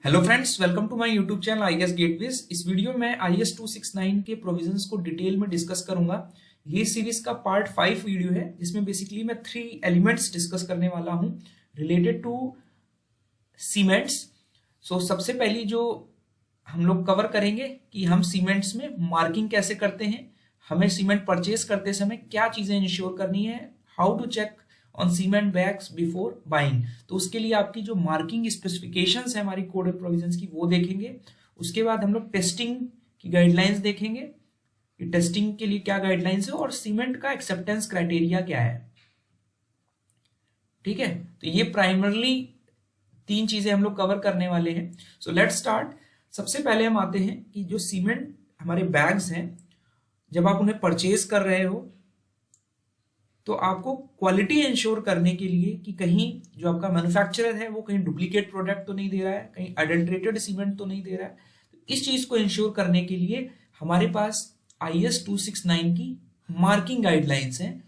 Hello friends, welcome to my YouTube channel IAS gateways. इस video में IAS 269 के provisions को डिटेल में डिस्कस करूंगा। ये सीरीज का पार्ट 5 वीडियो है जिसमें बेसिकली मैं 3 एलिमेंट्स डिस्कस करने वाला हूं रिलेटेड टू सीमेंट्स। सो सबसे पहली जो हम लोग कवर करेंगे कि हम सीमेंट्स में मार्किंग कैसे करते हैं, हमें सीमेंट परचेज करते समय क्या चीजें इंश्योर करनी है, how to check on cement bags before buying. तो उसके लिए आपकी जो मार्किंग स्पेसिफिकेशंस है हमारी कोड ऑफ प्रोविजंस की वो देखेंगे। उसके बाद हम लोग टेस्टिंग की गाइडलाइंस देखेंगे कि टेस्टिंग के लिए क्या गाइडलाइंस है और सीमेंट का एक्सेप्टेंस क्राइटेरिया क्या है। ठीक है, तो ये प्राइमरली 3 चीजें हम लोग कवर करने वाले हैं। So let's start. सबसे पहले हम आते हैं कि जो सीमेंट हमारे बैग्स हैं, जब आप उन्हें परचेज कर रहे हो तो आपको क्वालिटी इंश्योर करने के लिए कि कहीं जो आपका मैन्युफैक्चरर है वो कहीं डुप्लीकेट प्रोडक्ट तो नहीं दे रहा है, कहीं अडल्ट्रेटेड सीमेंट तो नहीं दे रहा है। तो इस चीज को इंश्योर करने के लिए हमारे पास आईएएस 269 की मार्किंग गाइडलाइंस हैं।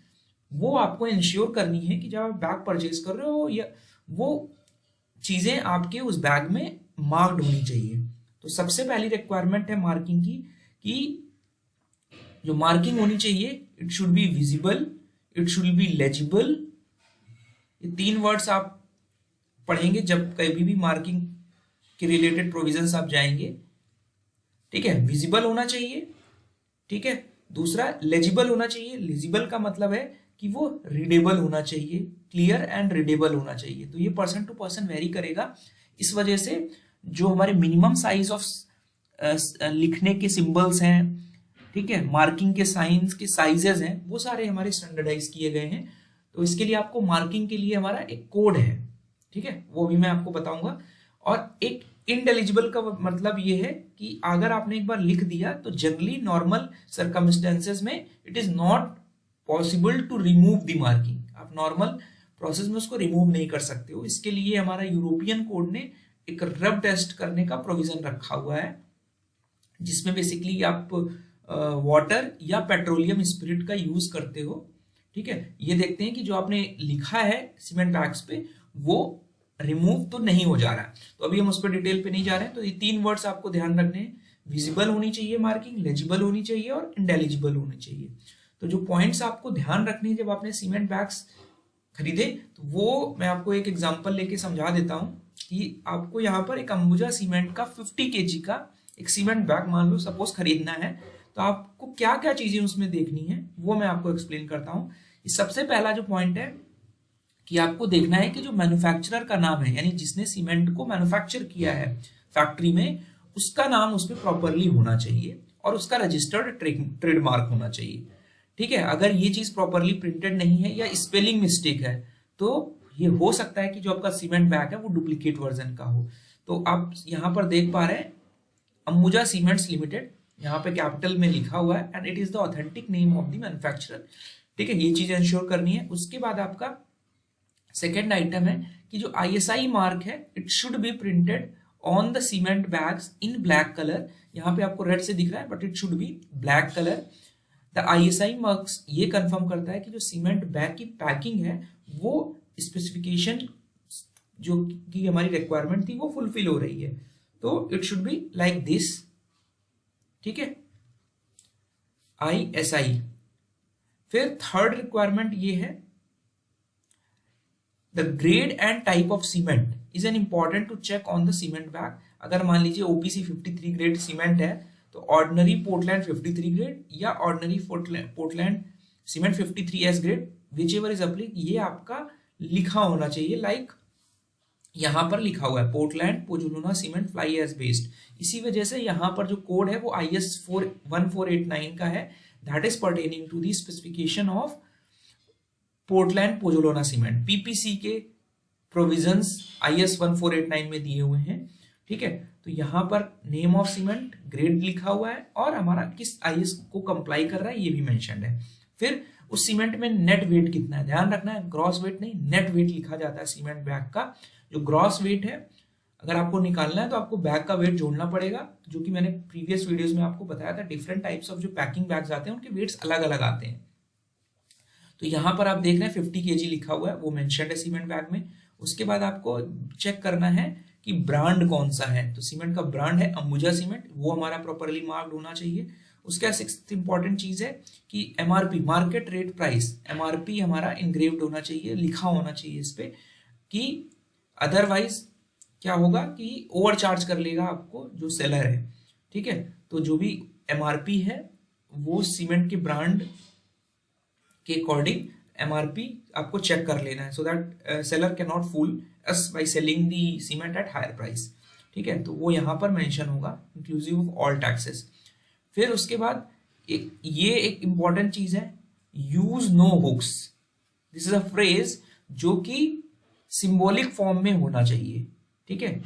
वो आपको इंश्योर करनी है कि जब आप बैग परचेज कर रहे हो या वो चीजें आपके उस बैग में मार्क्ड होनी चाहिए। तो सबसे पहली रिक्वायरमेंट है मार्किंग की कि जो मार्किंग होनी चाहिए, it should be visible, it should B legible. ये 3 वर्ड्स आप पढ़ेंगे जब कभी भी मार्किंग के रिलेटेड प्रोविजंस आप जाएंगे। ठीक है, विजिबल होना चाहिए। ठीक है, दूसरा लेजिबल होना चाहिए। लेजिबल का मतलब है कि वो रीडेबल होना चाहिए, क्लियर एंड रीडेबल होना चाहिए। तो ये पर्सन टू पर्सन वेरी करेगा। इस वजह से जो हमारे मिनिमम साइज ऑफ लिखने के सिंबल्स हैं, ठीक है, मार्किंग के साइंस के साइजेस हैं, वो सारे हमारे स्टैंडर्डाइज किए गए हैं। तो इसके लिए आपको मार्किंग के लिए हमारा एक कोड है, ठीक है, वो भी मैं आपको बताऊंगा। और एक इनडेलिजिबल का मतलब ये है कि अगर आपने एक बार लिख दिया तो जनरली नॉर्मल सर्कमस्टेंसेस में it is not possible to remove the marking. आप नॉर्मल प्रोसेस में उसको रिमूव नहीं कर सकते हो। इसके लिए हमारा यूरोपियन कोड ने एक रब टेस्ट करने का प्रोविजन रखा हुआ है, जिसमें बेसिकली आप वाटर या पेट्रोलियम स्पिरिट का यूज करते हो। ठीक है, ये देखते हैं कि जो आपने लिखा है सीमेंट बैग्स पे वो रिमूव तो नहीं हो जा रहा है। तो अभी हम उस पर डिटेल पे नहीं जा रहे हैं। तो ये 3 वर्ड्स आपको ध्यान रखने हैं, विजिबल होनी चाहिए मार्किंग, लेजिबल होनी चाहिए और इंटेलिजिबल होनी चाहिए। तो जो पॉइंट्स आपको ध्यान रखने हैं जब आपने सीमेंट बैग्स खरीदे, तो वो मैं आपको एक एग्जाम्पल लेके समझा देता हूँ कि आपको यहाँ पर एक अंबुजा सीमेंट का 50 kg का एक सीमेंट बैग मान लो सपोज खरीदना है, तो आपको क्या क्या चीजें उसमें देखनी है वो मैं आपको एक्सप्लेन करता हूं। सबसे पहला जो पॉइंट है कि आपको देखना है कि जो मैन्युफैक्चरर का नाम है, यानी जिसने सीमेंट को मैन्युफैक्चर किया है फैक्ट्री में, उसका नाम उस पर प्रॉपरली होना चाहिए और उसका रजिस्टर्ड ट्रेडमार्क होना चाहिए। ठीक है, अगर ये चीज प्रॉपरली प्रिंटेड नहीं है या स्पेलिंग मिस्टेक है तो ये हो सकता है कि जो आपका सीमेंट बैग है वो डुप्लीकेट वर्जन का हो। तो आप यहाँ पर देख पा रहे हैं अंबुजा सीमेंट्स लिमिटेड, यहाँ पे कैपिटल में लिखा हुआ है and it is the authentic name of the manufacturer. ठीक है, ये चीज इंश्योर करनी है। उसके बाद आपका सेकेंड आइटम है कि जो आईएसआई मार्क है it should be printed on the cement bags in black colour. यहाँ पे आपको रेड से दिख रहा है but it should B black colour. The ISI marks ये कंफर्म करता है कि जो सीमेंट बैग की पैकिंग है वो स्पेसिफिकेशन जो की हमारी रिक्वायरमेंट थी वो फुलफिल हो रही है। तो it should be like this. ठीक है, आईएसआई। फिर थर्ड रिक्वायरमेंट ये है the grade and type of cement is an important to check on the cement bag. अगर मान लीजिए ओपीसी 53 ग्रेड सीमेंट है तो ऑर्डिनरी पोर्टलैंड 53 ग्रेड या ordinary Portland cement 53S grade, whichever is applicable, ये आपका लिखा होना चाहिए। लाइक यहां पर लिखा हुआ है Portland pozzolana cement fly ash based. इसी वजह से यहां पर जो कोड है वो IS 1489 का है, that is pertaining to the specification of Portland pozzolana cement. PPC के प्रोविजंस IS 1489 में दिए हुए हैं। ठीक है, तो यहां पर नेम ऑफ सीमेंट, ग्रेड लिखा हुआ है और हमारा किस IS को कंप्लाई कर रहा है ये भी मेंशन्ड है। फिर उस सीमेंट में नेट वेट कितना है, ध्यान रखना है, ग्रॉस वेट नहीं, नेट वेट लिखा जाता है सीमेंट बैग का। जो ग्रॉस वेट है अगर आपको निकालना है तो आपको बैग का वेट जोड़ना पड़ेगा, जो कि मैंने प्रीवियस वीडियोस में आपको बताया था। डिफरेंट टाइप्स ऑफ जो पैकिंग बैग्स आते हैं उनके वेट्स अलग अलग आते हैं। तो यहाँ पर आप देख रहे हैं 50 kg लिखा हुआ है, वो मेंशन्ड है सीमेंट बैग में। उसके बाद आपको चेक करना है कि ब्रांड कौन सा है। तो सीमेंट का ब्रांड है अंबुजा सीमेंट, वो हमारा प्रॉपरली मार्क्ड होना चाहिए। उसके बाद सिक्स्थ इंपॉर्टेंट चीज है कि MRP, market rate price, MRP हमारा इंग्रेव्ड होना चाहिए, लिखा होना चाहिए इस पे, कि अदरवाइज क्या होगा कि ओवर चार्ज कर लेगा आपको जो सेलर है। ठीक है, तो जो भी एमआरपी है वो सीमेंट के ब्रांड के अकॉर्डिंग एमआरपी आपको चेक कर लेना है, so that seller can not fool us by selling the cement at higher price. ठीक है, तो वो यहाँ पर मेंशन होगा इंक्लूसिव ऑफ ऑल टैक्सेस। फिर उसके बाद ये एक इंपॉर्टेंट चीज है, use no hooks. This is a phrase जो कि सिंबॉलिक फॉर्म में होना चाहिए। ठीक है,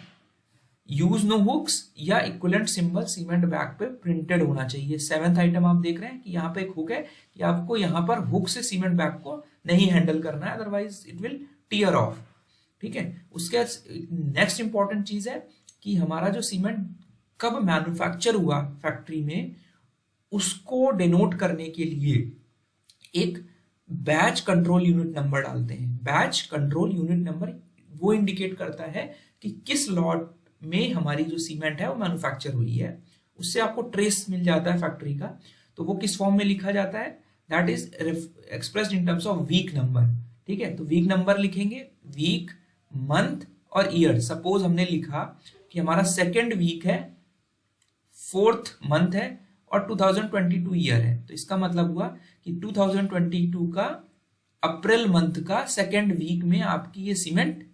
यूज नो हुक्स या इक्विवेलेंट सिंबल सीमेंट बैग पे प्रिंटेड होना चाहिए। सेवेंथ आइटम आप देख रहे हैं कि यहाँ पे एक हुक है कि आपको यहाँ पर हुक से सीमेंट बैग को नहीं हैंडल करना है, otherwise it will tear off. ठीक है, उसके नेक्स्ट इंपॉर्टेंट चीज है कि हमारा जो सीमेंट कब मैन्युफैक्चर हुआ फैक्ट्री में, उसको डिनोट करने के लिए एक बैच कंट्रोल यूनिट नंबर डालते हैं। बैच कंट्रोल यूनिट नंबर वो इंडिकेट करता है कि किस लॉट में हमारी जो सीमेंट है वो मैन्युफैक्चर हुई है, उससे आपको ट्रेस मिल जाता है फैक्ट्री का। तो वो किस फॉर्म में लिखा जाता है, that is expressed in terms of week number. ठीक है, तो वीक नंबर लिखेंगे, वीक, मंथ और ईयर। सपोज हमने लिखा कि हमारा सेकेंड वीक है, फोर्थ मंथ है और 2022 ईयर है, तो इसका मतलब हुआ कि 2022 का अप्रैल मंथ का सेकेंड वीक में आपकी ये सीमेंट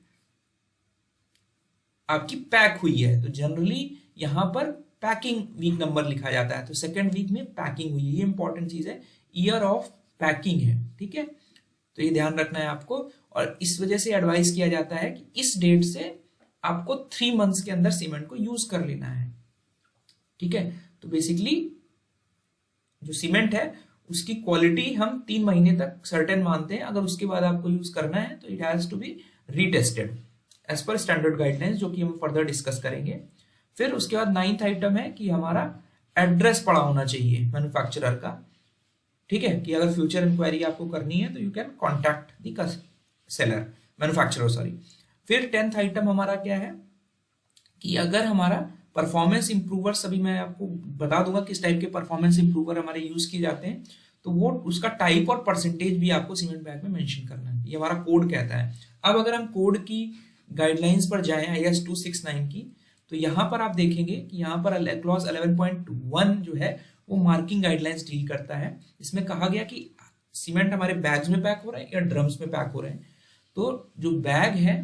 आपकी पैक हुई है। तो जनरली यहां पर पैकिंग वीक नंबर लिखा जाता है, तो सेकेंड वीक में पैकिंग हुई है, ये इंपॉर्टेंट चीज है, ईयर ऑफ पैकिंग है। ठीक है, तो ये ध्यान रखना है आपको, और इस वजह से एडवाइस किया जाता है कि इस डेट से आपको 3 मंथ्स के अंदर सीमेंट को यूज कर लेना है। ठीक है, तो बेसिकली जो सीमेंट है उसकी क्वालिटी हम 3 महीने तक सर्टेन मानते हैं, अगर उसके बाद आपको यूज करना है तो it has to be retested as per standard guidelines, जो कि हम फर्दर डिस्कस करेंगे। फिर उसके बाद 9th आइटम है कि हमारा एड्रेस पड़ा होना चाहिए मैन्युफैक्चरर का। ठीक है, कि अगर फ्यूचर इंक्वायरी आपको करनी है तो you can contact the seller, manufacturer sorry. फिर 10th आइटम हमारा क्या है कि अगर हमारा परफॉर्मेंस इंप्रूवर, सभी मैं आपको बता दूंगा किस टाइप के परफॉर्मेंस इंप्रूवर हमारे यूज किए जाते हैं, तो वो उसका टाइप और परसेंटेज भी आपको सीमेंट बैग में मेंशन करना है, ये हमारा कोड कहता है। अब अगर हम कोड की गाइडलाइंस पर जाएं IS 269 की, तो यहाँ पर आप देखेंगे कि यहाँ पर क्लॉज 11.1 जो है वो मार्किंग गाइडलाइंस डील करता है। इसमें कहा गया कि सीमेंट हमारे बैग्स में पैक हो रहे हैं या ड्रम्स में पैक हो रहे हैं। तो जो बैग है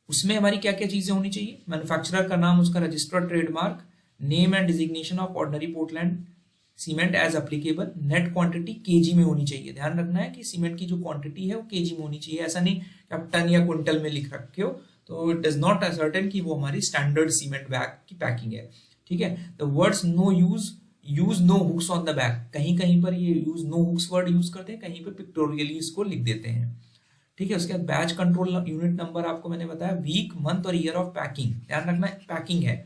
उसमें हमारी क्या क्या चीजें होनी चाहिए, मैन्युफैक्चरर का नाम, उसका registered trademark, name and designation of ordinary Portland cement as applicable, net quantity KG में होनी चाहिए। ध्यान रखना है कि सीमेंट की जो क्वांटिटी है वो केजी में होनी चाहिए, ऐसा नहीं कि आप टन या क्विंटल में लिख रखे हो, तो इट डज नॉट असर्टेन कि वो हमारी स्टैंडर्ड सीमेंट बैग की पैकिंग है। ठीक है, the words no use no hooks on the bag, कहीं कहीं पर ये use no hooks word use करते हैं, कहीं पर पिक्टोरियली इसको लिख देते हैं। ठीक है, उसके बाद बैच कंट्रोल यूनिट नंबर आपको मैंने बताया, वीक, मंथ और ईयर ऑफ पैकिंग, ध्यान रखना है पैकिंग है।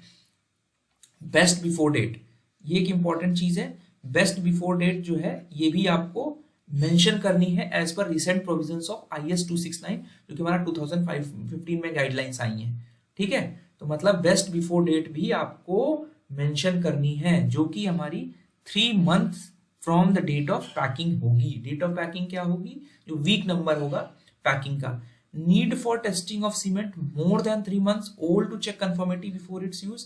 बेस्ट बिफोर डेट, ये एक इंपॉर्टेंट चीज है, बेस्ट बिफोर डेट जो है ये भी आपको मेंशन करनी है as per recent provisions of IS 269, जो कि हमारा 2015 में गाइडलाइंस आई हैं। ठीक है, तो मतलब बेस्ट बिफोर डेट भी आपको मेंशन करनी है, जो कि हमारी 3 month from the date of packing होगी। डेट ऑफ पैकिंग क्या होगी, जो वीक नंबर होगा पैकिंग का। Need for testing of cement more than 3 months old to check conformity before its use,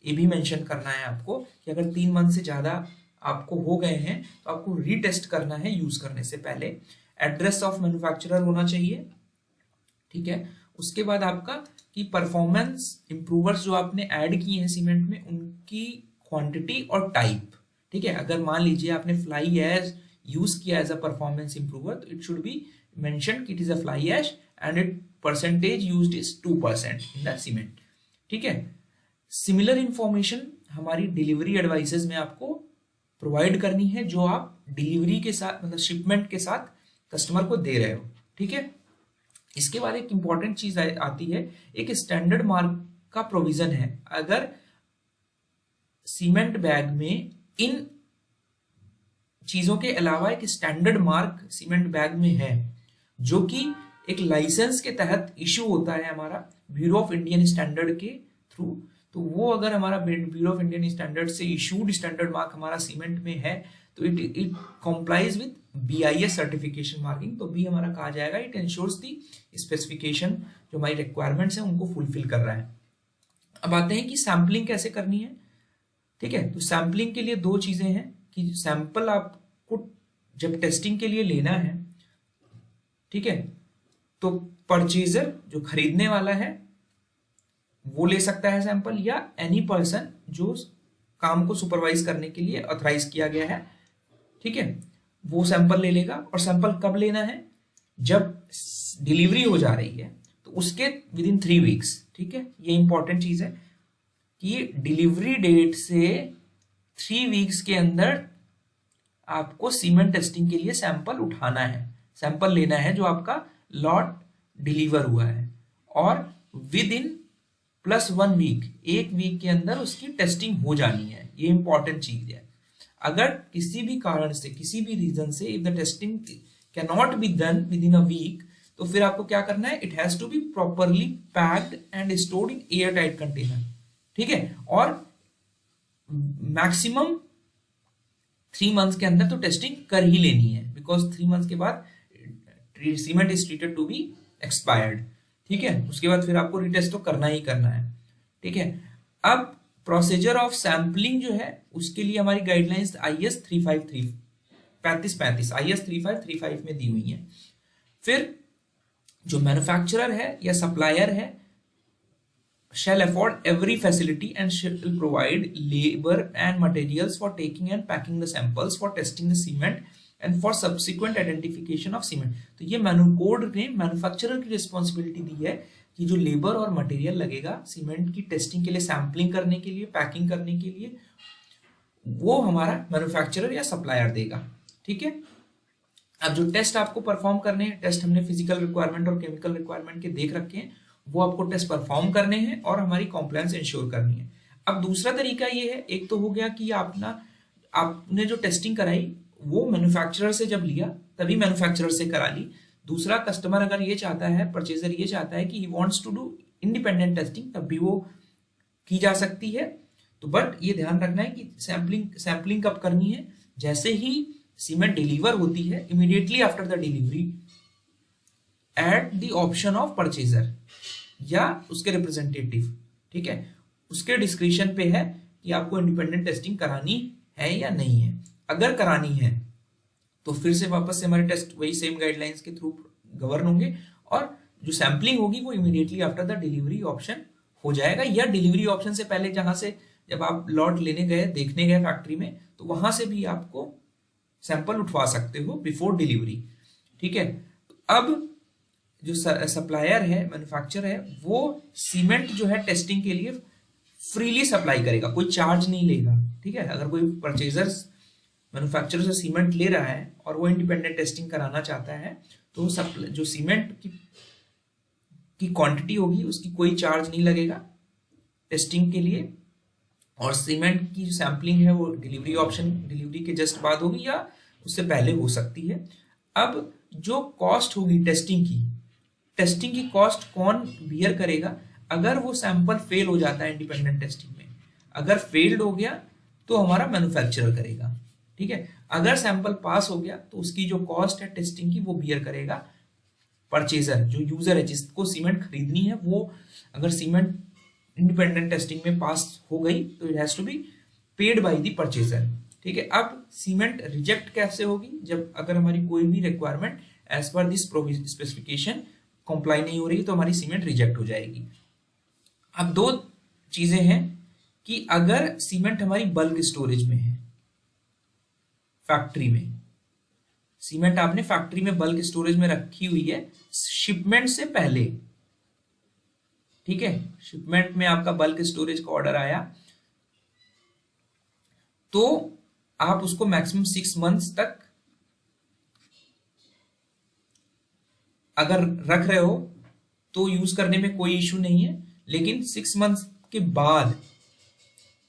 ये भी मेंशन करना है आपको कि अगर 3 मंथ से ज्यादा आपको हो गए हैं तो आपको रीटेस्ट करना है यूज करने से पहले। एड्रेस ऑफ मैन्युफैक्चरर होना चाहिए। ठीक है, उसके बाद आपका कि परफॉर्मेंस इंप्रूवर्स जो आपने ऐड किए हैं सीमेंट में, उनकी क्वांटिटी और टाइप। ठीक है, अगर मान लीजिए आपने फ्लाई ऐश यूज किया एज अ परफॉर्मेंस इंप्रूवर, तो इट शुड बी मेंशन कि it is a fly ash and it percentage used is 2% in the cement. ठीक है, सिमिलर इंफॉर्मेशन हमारी डिलीवरी एडवाइसेस में आपको प्रोवाइड करनी है, जो आप डिलीवरी के साथ मतलब शिपमेंट के साथ कस्टमर को दे रहे हो। ठीक है, इसके बाद एक इंपॉर्टेंट चीज आती है, एक स्टैंडर्ड मार्क का प्रोविजन है। अगर सीमेंट बैग में इन चीजों के अलावा एक स्टैंडर्ड मार्क सीमेंट बैग में है, जो कि एक लाइसेंस के तहत इशू होता है हमारा ब्यूरो ऑफ इंडियन स्टैंडर्ड के थ्रू। तो वो अगर हमारा ब्यूरो ऑफ इंडियन स्टैंडर्ड से इशूड स्टैंडर्ड मार्क हमारा सीमेंट में है तो it complies with BIS certification marking. तो बी हमारा कहा जाएगा इट इंश्योर्स दी स्पेसिफिकेशन जो हमारी रिक्वायरमेंट्स हैं उनको फुलफिल कर रहा है। अब आते हैं कि सैम्पलिंग कैसे करनी है। ठीक है, तो सैम्पलिंग के लिए दो चीजें हैं कि सैंपल आपको जब टेस्टिंग के लिए लेना है, ठीक है, तो परचेजर जो खरीदने वाला है वो ले सकता है सैंपल, या एनी पर्सन जो काम को सुपरवाइज करने के लिए ऑथराइज किया गया है, ठीक है, वो सैंपल ले लेगा। और सैंपल कब लेना है? जब डिलीवरी हो जा रही है तो उसके विद इन 3 वीक्स। ठीक है, ये इंपॉर्टेंट चीज है कि डिलीवरी डेट से 3 वीक्स के अंदर आपको सीमेंट टेस्टिंग के लिए सैंपल उठाना है, सैंपल लेना है जो आपका लॉट डिलीवर हुआ है, और विद इन +1 वीक, 1 वीक के अंदर उसकी टेस्टिंग हो जानी है। ये इंपॉर्टेंट चीज है। अगर किसी भी कारण से, किसी भी रीजन से if the testing can not be done within a week, तो फिर आपको क्या करना है? It has to be properly packed and stored in airtight container. ठीक है, और मैक्सिमम 3 मंथ्स के अंदर तो टेस्टिंग कर ही लेनी है, बिकॉज 3 मंथ्स के बाद cement is treated to be expired. ठीक है, उसके बाद फिर आपको रिटेस्ट तो करना ही करना है। ठीक है, अब प्रोसीजर ऑफ सैंपलिंग जो है उसके लिए हमारी गाइडलाइंस IS 3535 IS 3535 में दी हुई है। फिर जो मैन्युफैक्चरर है या सप्लायर है shall afford every facility and shall provide labor and materials for taking and packing the samples, for testing the cement and for subsequent identification of cement। तो ये कोड ने मैन्युफैक्चरर की रिस्पॉन्सिबिलिटी दी है कि जो लेबर और material लगेगा cement की टेस्टिंग के लिए, सैम्पलिंग करने के लिए, पैकिंग करने के लिए, वो हमारा मैन्युफैक्चरर या सप्लायर देगा। ठीक है, अब जो टेस्ट आपको परफॉर्म करने हैं, टेस्ट हमने फिजिकल रिक्वायरमेंट और केमिकल रिक्वायरमेंट के देख रखे हैं, वो आपको टेस्ट परफॉर्म करने हैं और हमारी कॉम्प्लायंस इंश्योर करनी है। अब दूसरा तरीका ये है, एक तो हो गया कि आपने जो टेस्टिंग कराई वो मैन्युफैक्चरर से जब लिया तभी मैन्युफैक्चरर से करा ली। दूसरा, कस्टमर अगर ये चाहता है, परचेजर ये चाहता है कि he wants to do independent testing, तब भी वो की जा सकती है। तो बट ये ध्यान रखना है कि सैम्पलिंग कब करनी है? जैसे ही सीमेंट डिलीवर होती है, immediately after the delivery, at the option of purchaser या उसके रिप्रेजेंटेटिव। ठीक है, उसके डिस्क्रिप्शन पे है कि आपको इंडिपेंडेंट टेस्टिंग करानी है या नहीं है। अगर करानी है तो फिर से वापस से हमारे टेस्ट वही सेम गाइडलाइंस के थ्रू गवर्न होंगे, और जो सैम्पलिंग होगी वो immediately after the delivery option हो जाएगा, या डिलीवरी ऑप्शन से पहले जहां से जब आप लॉट लेने गए, देखने गए फैक्ट्री में, तो वहां से भी आपको सैंपल उठवा सकते हो बिफोर डिलीवरी। ठीक है, तो अब जो सप्लायर है, मैन्युफैक्चरर है, वो सीमेंट जो है टेस्टिंग के लिए फ्रीली सप्लाई करेगा, कोई चार्ज नहीं लेगा। ठीक है, अगर कोई परचेजर मैन्युफैक्चरर से सीमेंट ले रहा है और वो इंडिपेंडेंट टेस्टिंग कराना चाहता है, तो जो सीमेंट की क्वांटिटी होगी उसकी कोई चार्ज नहीं लगेगा टेस्टिंग के लिए, और सीमेंट की सैम्पलिंग है वो डिलीवरी के जस्ट बाद होगी या उससे पहले हो सकती है। अब जो कॉस्ट होगी टेस्टिंग की कॉस्ट कौन बियर करेगा? अगर वो सैंपल फेल हो जाता है इंडिपेंडेंट टेस्टिंग में, अगर फेल्ड हो गया तो हमारा मैन्युफैक्चरर करेगा। ठीक है, अगर सैंपल पास हो गया तो उसकी जो कॉस्ट है टेस्टिंग की वो बियर करेगा परचेजर, जो यूजर है जिसको सीमेंट खरीदनी है। वो अगर सीमेंट इंडिपेंडेंट टेस्टिंग में पास हो गई तो it has to be paid by the purchaser. ठीक है, अब सीमेंट रिजेक्ट कैसे होगी? जब अगर हमारी कोई भी requirement as per this specification comply नहीं हो रही तो हमारी सीमेंट रिजेक्ट हो जाएगी। अब 2 चीजें हैं कि अगर सीमेंट हमारी बल्क स्टोरेज में है, फैक्ट्री में सीमेंट आपने फैक्ट्री में बल्क स्टोरेज में रखी हुई है शिपमेंट से पहले, ठीक है, शिपमेंट में आपका बल्क स्टोरेज का ऑर्डर आया तो आप उसको मैक्सिमम 6 मंथ्स तक अगर रख रहे हो तो यूज करने में कोई इश्यू नहीं है। लेकिन 6 मंथ्स के बाद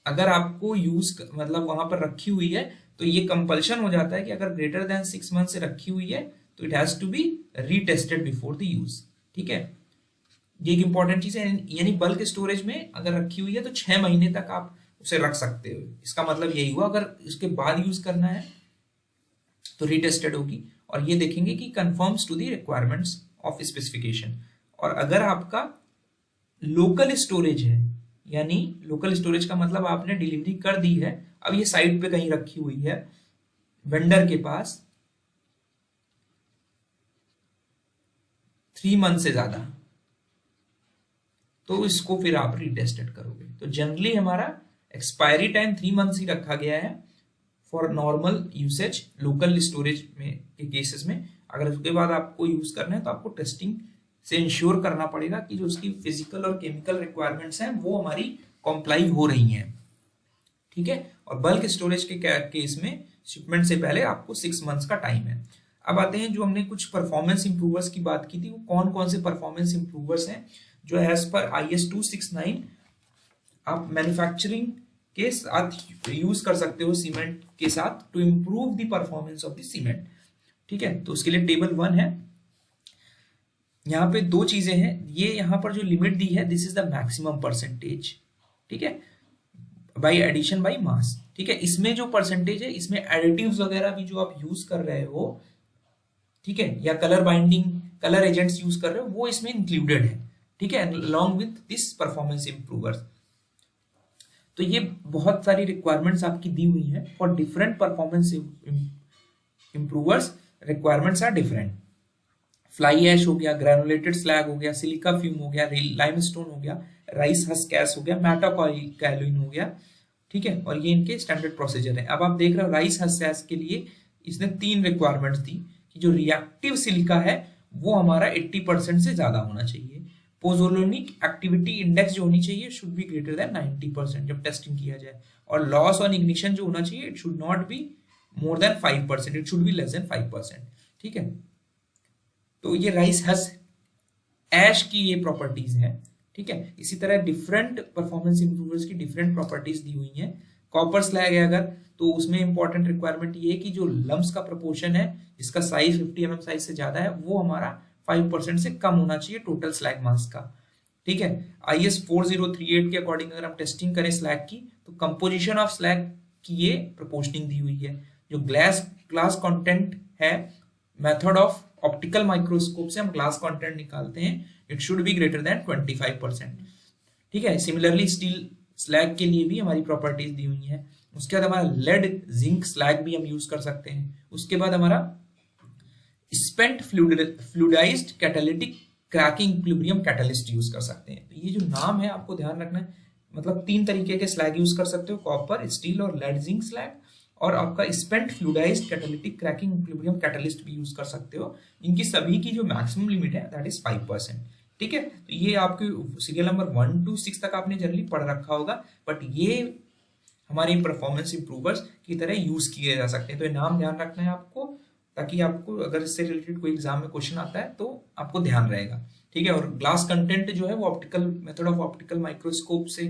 अगर आपको मतलब वहां पर रखी हुई है तो ये कंपल्शन हो जाता है कि अगर ग्रेटर देन 6 मंथ से रखी हुई है तो it has to be retested before the use. ठीक है, ये एक इंपॉर्टेंट चीज है, यानी बल्क स्टोरेज में अगर रखी हुई है तो 6 महीने तक आप उसे रख सकते हो। इसका मतलब यही हुआ, अगर इसके बाद यूज करना है तो रीटेस्टेड होगी और ये देखेंगे कि conforms to the requirements of specification. और अगर आपका लोकल स्टोरेज है, यानी लोकल स्टोरेज का मतलब आपने डिलीवरी कर दी है, अब ये साइट पे कहीं रखी हुई है वेंडर के पास 3 मंथ से ज्यादा, तो इसको फिर आप रीटेस्टेड करोगे। तो जनरली हमारा एक्सपायरी टाइम 3 मंथ्स ही रखा गया है for normal usage local storage में के केसेस में। अगर उसके बाद आपको यूज करना है तो आपको टेस्टिंग से इंश्योर करना पड़ेगा कि जो उसकी फिजिकल और केमिकल रिक्वायरमेंट्स हैं वो हमारी कॉम्प्लाई हो रही हैं, ठीक है। और बल्क स्टोरेज के केस में शिपमेंट से पहले आपको 6 मंथ्स का टाइम है। अब आते हैं, जो हमने कुछ परफॉर्मेंस इंप्रूवर्स की बात की थी, वो कौन कौन से परफॉर्मेंस इंप्रूवर्स हैं जो एज पर IS 269 आप मैन्युफैक्चरिंग के साथ यूज कर सकते हो सीमेंट के साथ to improve the performance of the cement, ठीक है। तो उसके लिए टेबल 1 है, यहाँ पे 2 चीजें हैं। ये यहाँ पर जो लिमिट दी है, this is the maximum percentage, ठीक है, बाई एडिशन बाई मास, ठीक है। इसमें जो परसेंटेज है, इसमें एडिटिव्स वगैरह भी जो आप यूज कर रहे हो, ठीक है, या colour binding colour agents use कर रहे हो, वो इसमें इंक्लूडेड है, ठीक है, along with this performance improvers. तो ये बहुत सारी रिक्वायरमेंट्स आपकी दी हुई है for different performance improvers, requirements are different. Fly ash हो गया, ग्रेनुलेटेड स्लैग हो गया, सिलिका फ्यूम हो गया, लाइमस्टोन हो गया, राइस हस्क गैस हो गया, मेटाकाइलिन हो गया, ठीक है। और ये इनके स्टैंडर्ड प्रोसीजर है। अब आप देख रहे हो राइस हस्क गैस के लिए इसने 3 रिक्वायरमेंट्स दी कि जो रिएक्टिव सिलिका है वो हमारा 80% से ज्यादा होना चाहिए, पोजोलोनिक एक्टिविटी इंडेक्स जो होनी चाहिए शुड बी ग्रेटर देन 90% जब टेस्टिंग किया जाए, और लॉस ऑन इग्निशन जो होना चाहिए it should not be more than 5%, it should be less than 5%, ठीक है। तो ये राइस हस्क ऐश की ये प्रॉपर्टीज हैं, ठीक है। इसी तरह डिफरेंट परफॉर्मेंस इंप्रूवर्स की डिफरेंट प्रॉपर्टीज दी हुई हैं। कॉपर स्लैग है अगर, तो उसमें इंपॉर्टेंट रिक्वायरमेंट ये है कि जो लम्स का प्रोपोर्शन है, जिसका साइज 50 mm साइज से ज्यादा है, वो हमारा 5% से कम होना चाहिए टोटल स्लैग मास का, ठीक है। IS 4038 के अकॉर्डिंग अगर हम टेस्टिंग करें स्लैग की, तो कंपोजिशन ऑफ स्लैग की ये प्रोपोर्शनिंग दी हुई है। जो ग्लास कंटेंट है, मेथड ऑफ ऑप्टिकल माइक्रोस्कोप से हम ग्लास कंटेंट निकालते हैं, it should be greater than 25%, ठीक है। सिमिलरली स्टील स्लैग के लिए भी हमारी प्रॉपर्टीज दी हुई है। उसके बाद हमारा लेड जिंक स्लैग भी हम यूज कर सकते हैं। उसके बाद हमारा spent fluidized catalytic cracking equilibrium catalyst use कर सकते हैं। तो ये जो नाम है आपको ध्यान रखना है, मतलब 3 तरीके के स्लैग यूज कर सकते हो, कॉपर, स्टील और लेड जिंक स्लैग, और आपका spent fluidized catalytic cracking equilibrium catalyst भी यूज कर सकते हो। इनकी सभी की जो मैक्सिमम लिमिट है दैट इज 5%, ठीक है। तो ये आपके सीरियल नंबर 1 to 6 तक आपने जनरली पढ़ रखा होगा, बट ये हमारे परफॉर्मेंस इंप्रूवर्स की तरह यूज किए जा सकते हैं। तो ये नाम ध्यान रखना है आपको, ताकि आपको अगर इससे रिलेटेड कोई एग्जाम में क्वेश्चन आता है तो आपको ध्यान रहेगा, ठीक है। और ग्लास कंटेंट जो है वो optical method of optical microscope से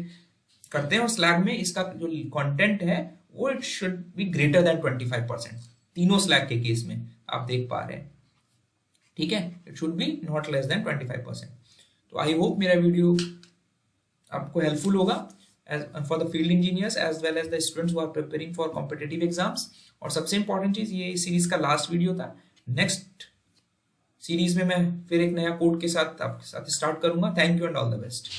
करते हैं, और स्लैग में इसका जो कंटेंट है वो it should be greater than 25%, तीनों स्लैग के केस में आप देख पा रहे हैं, ठीक है। It should be not less than 25%। तो आई होप मेरा वीडियो आपको हेल्पफुल होगा for the field engineers as well as the students who are preparing for competitive exams. और सबसे इंपॉर्टेंट चीज, ये सीरीज का लास्ट वीडियो था। नेक्स्ट सीरीज में मैं फिर एक नया कोड के साथ आपके साथ स्टार्ट करूंगा। Thank you and all the best.